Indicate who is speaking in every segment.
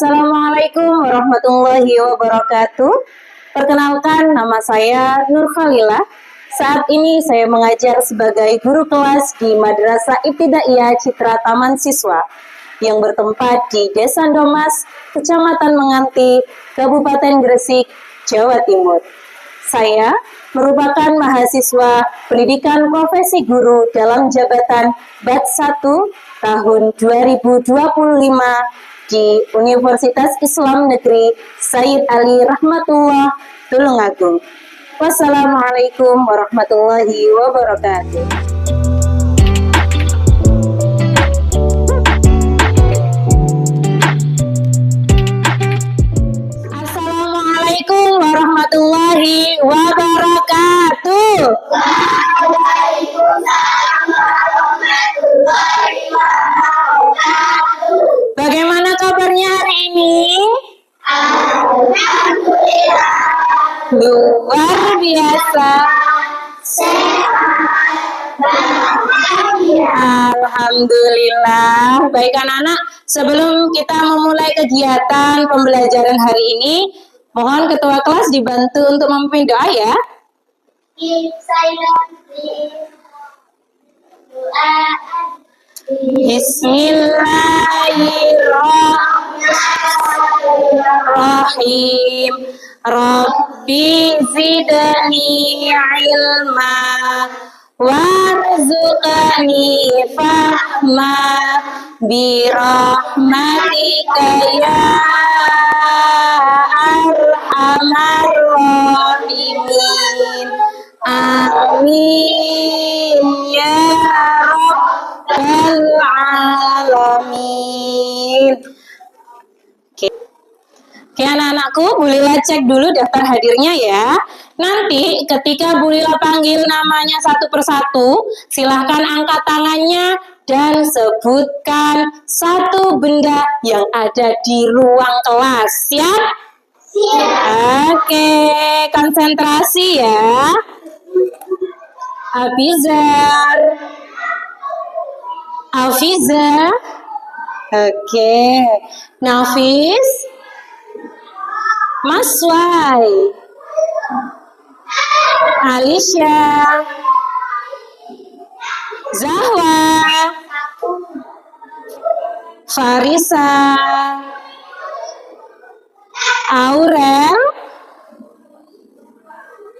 Speaker 1: Assalamualaikum warahmatullahi wabarakatuh. Perkenalkan, nama saya Nur Khalilah. Saat ini saya mengajar sebagai guru kelas di Madrasah Ibtidaiyah Citra Taman Siswa yang bertempat di Desa Domas, Kecamatan Menganti, Kabupaten Gresik, Jawa Timur. Saya merupakan mahasiswa pendidikan profesi guru dalam jabatan Batch 1 tahun 2025 di Universitas Islam Negeri Sayyid Ali Rahmatullah, Tulungagung. Wassalamualaikum warahmatullahi wabarakatuh. Assalamualaikum warahmatullahi wabarakatuh. Waalaikumsalam warahmatullahi wabarakatuh. Bagaimana kabarnya hari ini? Alhamdulillah. Luar biasa. Alhamdulillah. Baik anak-anak, sebelum kita memulai kegiatan pembelajaran hari ini, mohon ketua kelas dibantu untuk memimpin doa ya. Bismillahirrahmanirrahim. Rabbi zidni ilma warzuqni fahma birahmatika ya arhamar rahimin. Amin ya rabbal alamin. Oke anak-anakku, Bu Lila cek dulu daftar hadirnya ya. Nanti ketika Bu Lila panggil namanya satu persatu, silahkan angkat tangannya dan sebutkan satu benda yang ada di ruang kelas. Siap? Siap. Oke, konsentrasi ya. Abizar. Alfiza. Oke. Nafis. Maswai, Alisha, Zahwa, Farisa, Aurel,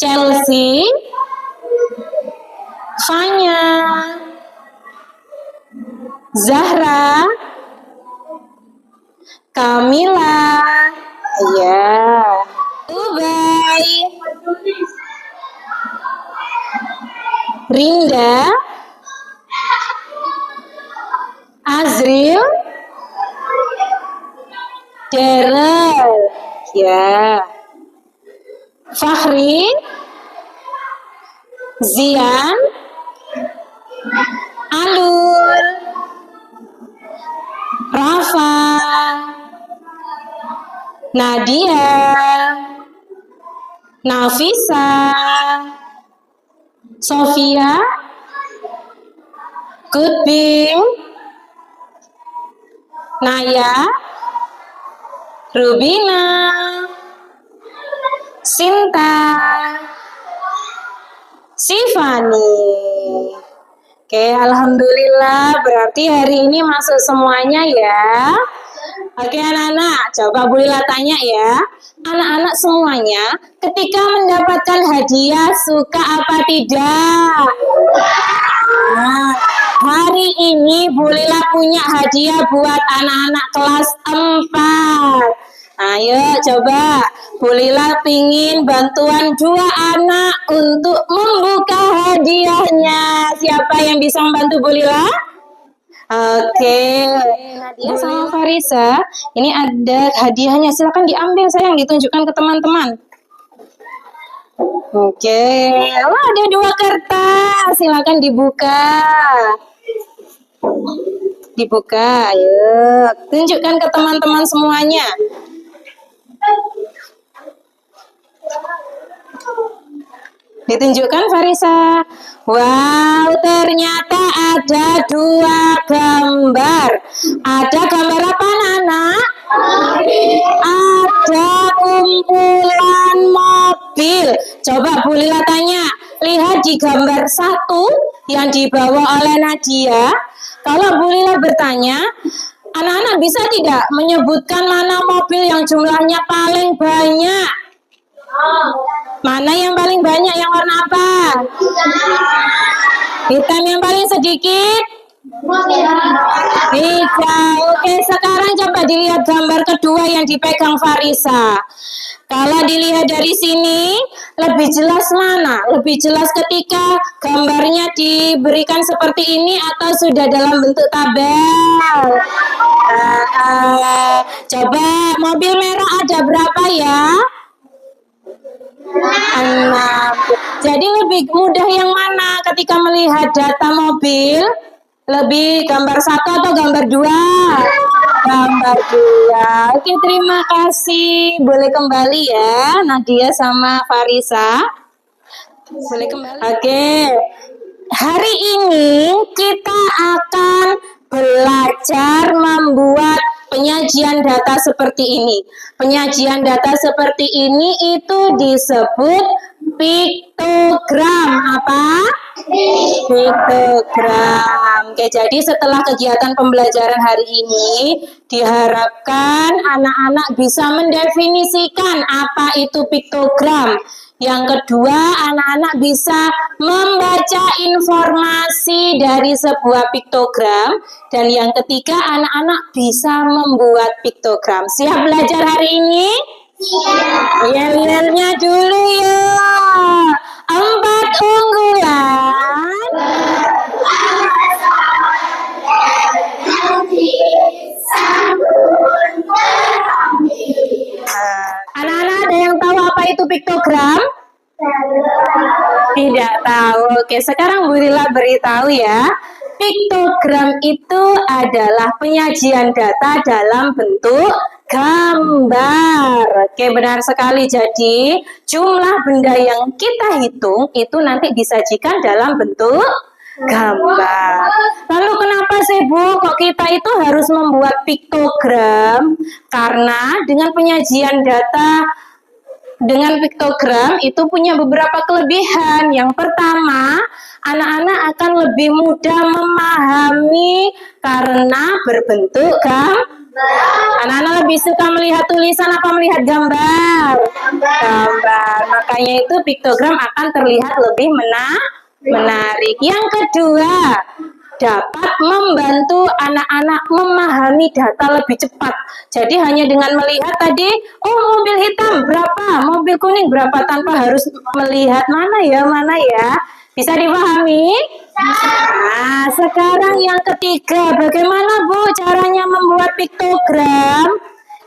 Speaker 1: Chelsea, Fanya, Zahra, Kamila, ya, Ubay, Rinda, Azril, Daryl, ya, Fahri, Zian, Alul, Rafa, Nadia, Nafisa, Sofia, Kutbing, Naya, Rubina, Sinta, Sifani. Oke, alhamdulillah berarti hari ini masuk semuanya ya. Oke anak-anak, coba Bu Lila tanya ya. Anak-anak semuanya ketika mendapatkan hadiah suka apa tidak? Nah, hari ini Bu Lila punya hadiah buat anak-anak kelas 4. Ayo coba, Bu Lila pingin bantuan 2 anak untuk membuka hadiahnya. Siapa yang bisa membantu Bu Lila? Oke, Nadia sama Farisa, ini ada hadiahnya. Silakan diambil sayang, ditunjukkan ke teman-teman. Oke, wah ada 2 kertas. Silakan dibuka. Dibuka, ayo. Tunjukkan ke teman-teman semuanya. Ditunjukkan Farisa. Wow, ternyata ada 2 gambar. Ada gambar apa anak-anak? Ada kumpulan mobil. Coba Bu Lila tanya, lihat di gambar 1 yang dibawa oleh Nadia. Kalau Bu Lila bertanya, anak-anak bisa tidak menyebutkan mana mobil yang jumlahnya paling banyak? Mana yang paling banyak, yang warna apa? Hitam. Yang paling sedikit? Hijau. Oke, sekarang coba dilihat gambar kedua yang dipegang Farisa. Kalau dilihat dari sini, lebih jelas mana? Lebih jelas ketika gambarnya diberikan seperti ini atau sudah dalam bentuk tabel? Coba mobil merah ada berapa ya? 6. Jadi lebih mudah yang mana ketika melihat data mobil? Lebih gambar 1 atau gambar 2? Gambar 2. Oke, terima kasih. Boleh kembali ya Nadia sama Farisa. Boleh kembali. Oke. Hari ini kita akan belajar membuat penyajian data seperti ini. Penyajian data seperti ini itu disebut piktogram. Apa? Piktogram. Oke, jadi setelah kegiatan pembelajaran hari ini, diharapkan anak-anak bisa mendefinisikan apa itu piktogram. Yang kedua, anak-anak bisa membaca informasi dari sebuah piktogram. Dan yang ketiga, anak-anak bisa membuat piktogram. Siap belajar hari ini? Siap. Yel-yelnya dulu ya. 4 unggulan. Anak-anak ada yang tahu apa itu piktogram? Tidak tahu. Oke, sekarang Bu Lila beritahu ya. Piktogram itu adalah penyajian data dalam bentuk gambar. Oke, benar sekali. Jadi, jumlah benda yang kita hitung itu nanti disajikan dalam bentuk gambar. Lalu kenapa sih Bu kok kita itu harus membuat piktogram? Karena dengan penyajian data dengan piktogram itu punya beberapa kelebihan. Yang pertama, anak-anak akan lebih mudah memahami karena berbentuk gambar. Anak-anak lebih suka melihat tulisan apa melihat gambar? Gambar. Makanya itu piktogram akan terlihat lebih menarik. Yang kedua, dapat membantu anak-anak memahami data lebih cepat. Jadi hanya dengan melihat tadi, oh mobil hitam berapa, mobil kuning berapa, tanpa harus melihat mana ya. Bisa dipahami? Nah, sekarang yang ketiga, bagaimana Bu caranya membuat piktogram?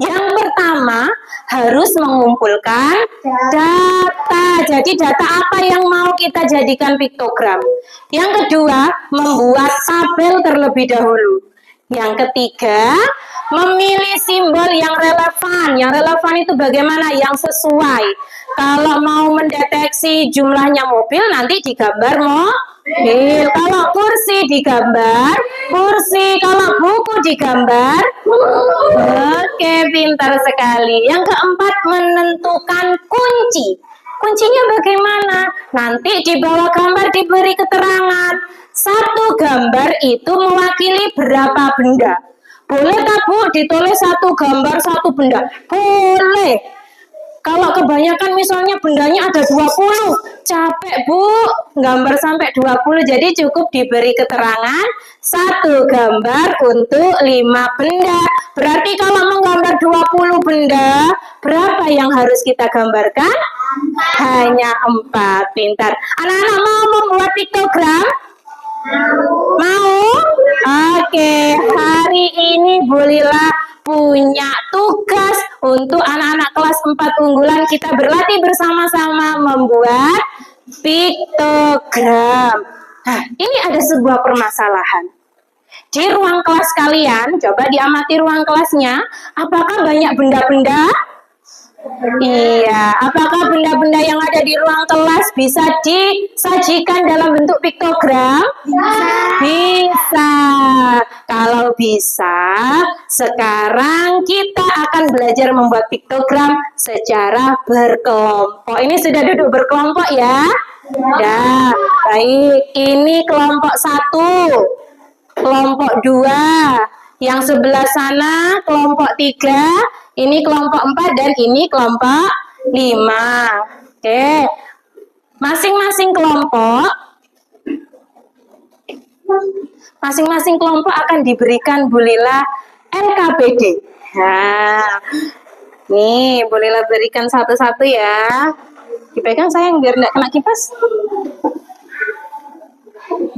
Speaker 1: Yang pertama, harus mengumpulkan data. Jadi data apa yang mau kita jadikan piktogram? Yang kedua, membuat tabel terlebih dahulu. Yang ketiga, memilih simbol yang relevan. Yang relevan itu bagaimana? Yang sesuai. Kalau mau mendeteksi jumlahnya mobil, nanti digambar mobil. Kalau kursi digambar kursi. Kalau buku digambar Oke, pintar sekali. Yang keempat, menentukan kunci. Kuncinya bagaimana? Nanti di bawah gambar diberi keterangan. Satu gambar itu mewakili berapa benda. Boleh tak Bu ditulis satu gambar satu benda? Boleh. Kalau kebanyakan misalnya bendanya ada 20, capek Bu, gambar sampai 20, jadi cukup diberi keterangan satu gambar untuk 5 benda. Berarti kalau menggambar 20 benda, berapa yang harus kita gambarkan? Hanya 4. Pintar. Anak-anak mau membuat piktogram? Mau? Oke, hari ini Bu Lila punya tugas untuk anak-anak kelas 4 unggulan. Kita berlatih bersama-sama membuat piktogram. Nah, ini ada sebuah permasalahan. Di ruang kelas kalian, coba diamati ruang kelasnya, apakah banyak benda-benda? Iya, apakah benda-benda yang ada di ruang kelas bisa disajikan dalam bentuk piktogram? Bisa. Kalau bisa, sekarang kita akan belajar membuat piktogram secara berkelompok. Ini sudah duduk berkelompok ya? Ya, baik. Ini kelompok 1, kelompok 2. Yang sebelah sana kelompok 3, ini kelompok 4, dan ini kelompok 5. Oke. Masing-masing kelompok akan diberikan Bu Lila LKPD. Nah, nih Bu Lila berikan satu-satu ya. Dipegang sayang biar nggak kena kipas.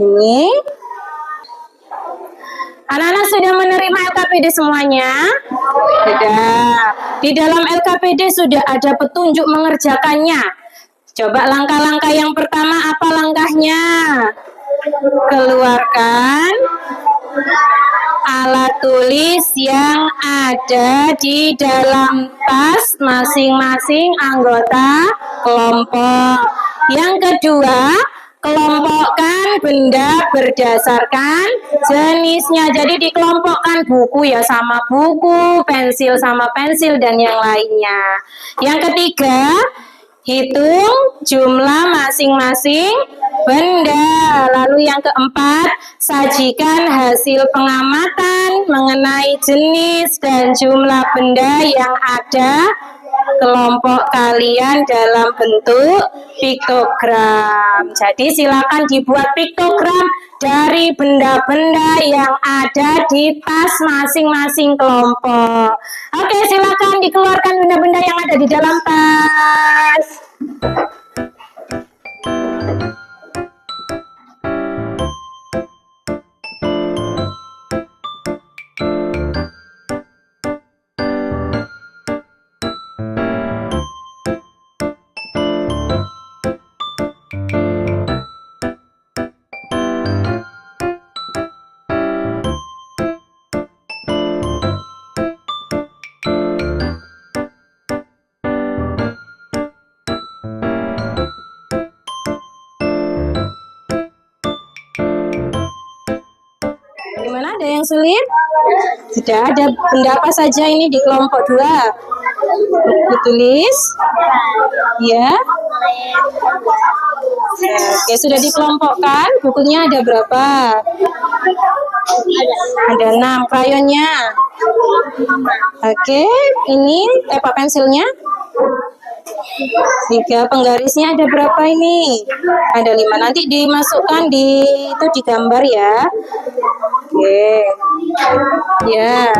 Speaker 1: Ini. Anak-anak sudah menerima LKPD semuanya? Sudah. Di dalam LKPD sudah ada petunjuk mengerjakannya. Coba langkah-langkah yang pertama apa langkahnya? Keluarkan alat tulis yang ada di dalam tas masing-masing anggota kelompok. Yang kedua, kelompokkan benda berdasarkan jenisnya. Jadi dikelompokkan buku ya sama buku, pensil sama pensil, dan yang lainnya. Yang ketiga, hitung jumlah masing-masing benda. Lalu yang keempat, sajikan hasil pengamatan mengenai jenis dan jumlah benda yang ada kelompok kalian dalam bentuk piktogram. Jadi silakan dibuat piktogram dari benda-benda yang ada di tas masing-masing kelompok. Oke, silakan dikeluarkan benda-benda yang ada di dalam tas. Gimana, ada yang sulit? Sudah ada benda apa saja ini di kelompok 2? Buku tulis? Ya. Oke, sudah dikelompokkan. Bukunya ada berapa? Ada 6. Krayonnya? Oke, ini tepak pensilnya? 3. Penggarisnya ada berapa ini? Ada 5. Nanti dimasukkan itu digambar ya. Oke. Ya.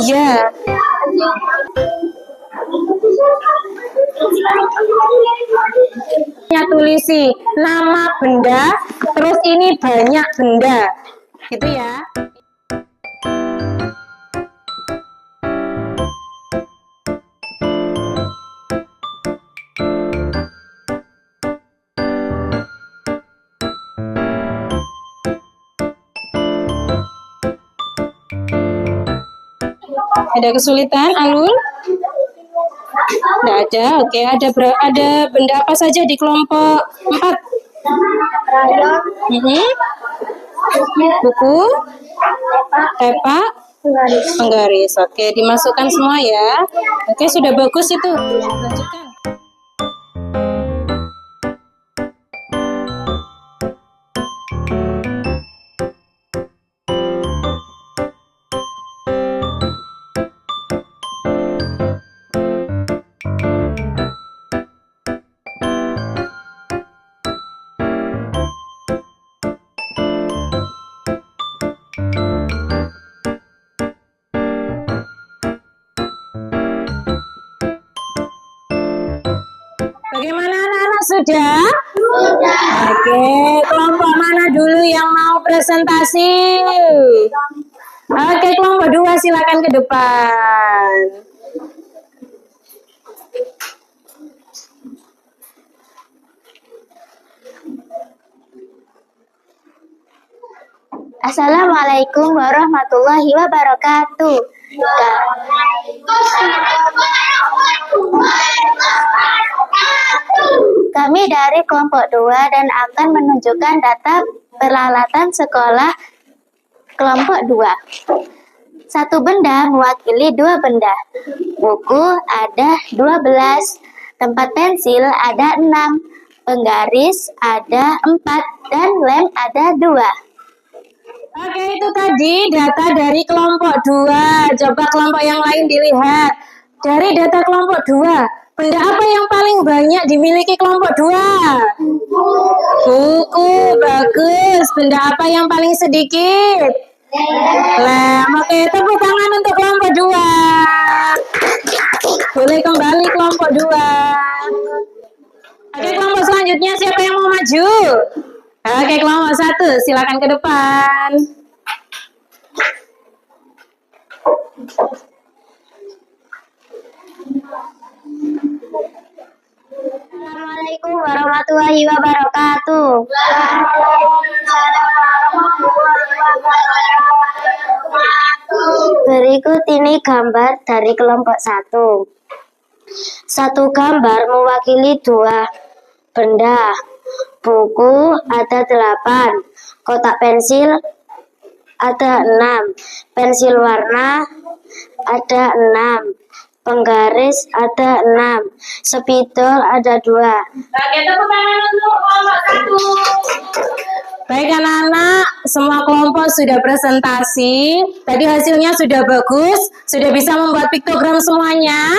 Speaker 1: Ya. Tulisi nama benda, terus ini banyak benda. Gitu ya. Ada kesulitan, Alul? Tidak ada. Oke, ada benda apa saja di kelompok 4? Buku, tepak, penggaris. Oke, dimasukkan semua ya. Oke, sudah bagus itu. Lanjutkan. Bagaimana anak-anak, sudah? Oke, kelompok mana dulu yang mau presentasi? Oke, kelompok 2 silakan ke depan.
Speaker 2: Assalamualaikum warahmatullahi wabarakatuh. Kami dari kelompok 2 dan akan menunjukkan data peralatan sekolah kelompok 2. Satu benda mewakili 2 benda. Buku ada 12, tempat pensil ada 6, penggaris ada 4, dan lem ada 2.
Speaker 1: Oke, itu tadi data dari kelompok 2. Coba kelompok yang lain dilihat. Dari data kelompok 2, benda apa yang paling banyak dimiliki kelompok 2? Buku, bagus. Benda apa yang paling sedikit? Lem. Oke, tepuk tangan untuk kelompok 2. Boleh kembali kelompok 2. Oke, kelompok selanjutnya siapa yang mau maju? Oke, kelompok 1, silakan ke depan.
Speaker 2: Assalamualaikum warahmatullahi wabarakatuh. Berikut ini gambar dari kelompok 1. Satu gambar mewakili 2 benda. Buku ada 8, kotak pensil ada 6, pensil warna ada 6, penggaris ada 6, spidol ada 2.
Speaker 1: Oke, tepuk tangan untuk kelompok 1. Baik anak-anak, semua kelompok sudah presentasi. Tadi hasilnya sudah bagus. Sudah bisa membuat piktogram semuanya?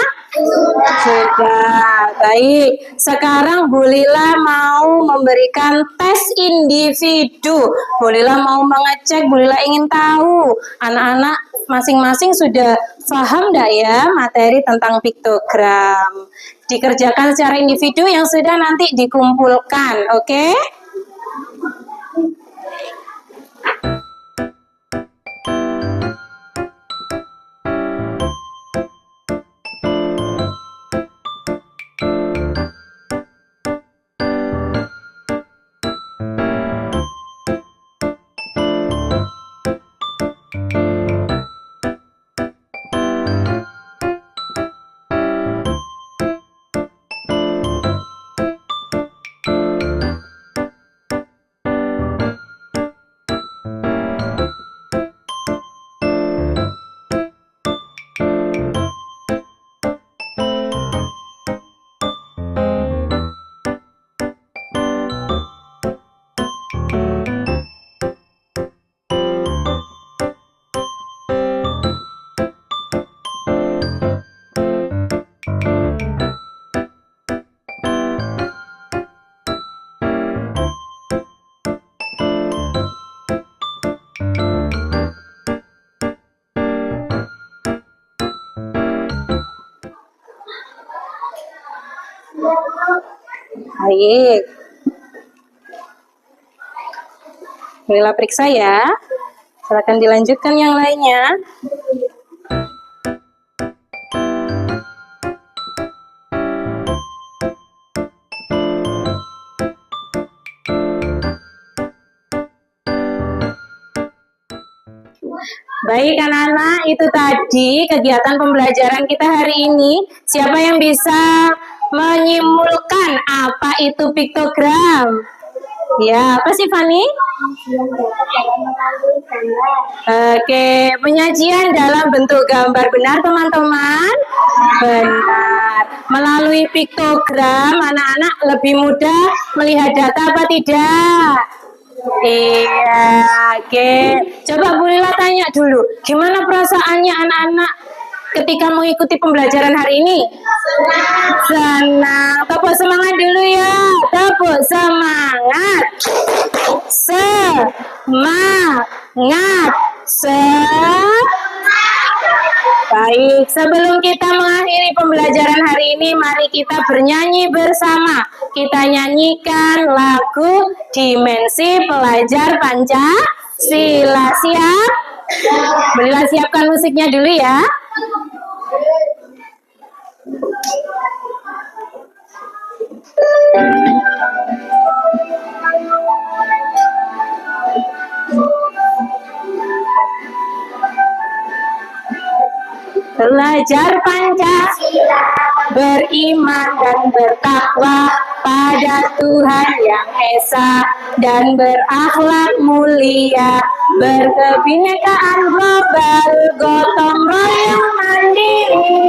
Speaker 1: Sudah. Baik. Sekarang Bu Lila mau memberikan tes individu. Bu Lila mau mengecek, Bu Lila ingin tahu anak-anak masing-masing sudah paham enggak ya materi tentang piktogram. Dikerjakan secara individu yang sudah nanti dikumpulkan, oke? Baik. Lila periksa ya. Silakan dilanjutkan yang lainnya. Baik anak-anak, itu tadi kegiatan pembelajaran kita hari ini. Siapa yang bisa menyimpulkan apa itu piktogram? Ya, apa sih Fani? Oke, penyajian dalam bentuk gambar. Benar teman-teman? Benar. Melalui piktogram, anak-anak lebih mudah melihat data apa tidak? Iya, oke. Coba Bu Lila tanya dulu, gimana perasaannya anak-anak ketika mengikuti pembelajaran hari ini? Senang. Tepuk semangat dulu ya. Tepuk semangat. Semangat. Baik, sebelum kita mengakhiri pembelajaran hari ini, mari kita bernyanyi bersama. Kita nyanyikan lagu Dimensi Pelajar Pancasila. Siap? Belilah siapkan musiknya dulu ya. Belajar Pancasila beriman dan bertakwa pada Tuhan Yang Esa, dan berakhlak mulia, berkebinekaan global, gotong royong mandiri,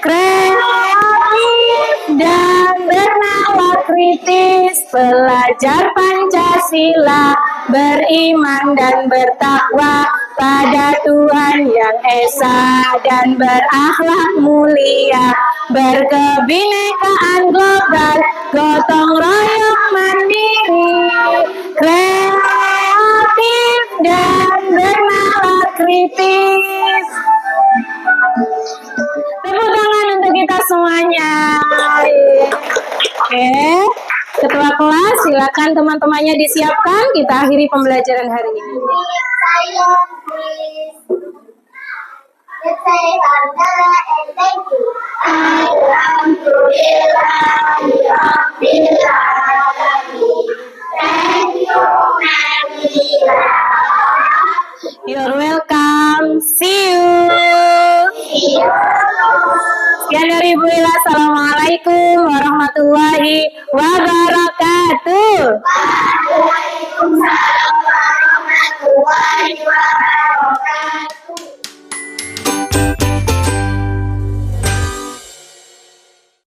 Speaker 1: kreatif dan bernalar kritis, pelajar Pancasila, beriman dan bertakwa pada Tuhan Yang Esa, dan berakhlak mulia, berkebinekaan global, gotong royong mandiri, kreatif dan bernalar kritis. Tepuk tangan untuk kita semuanya. Oke, ketua kelas silakan teman-temannya disiapkan. Kita akhiri pembelajaran hari ini.
Speaker 2: Saya Let's say alhamdulillah and thank you. Thank you, Nabila.
Speaker 1: You're welcome. See you. Sekian dari Ibu Ila. Assalamualaikum warahmatullahi wabarakatuh.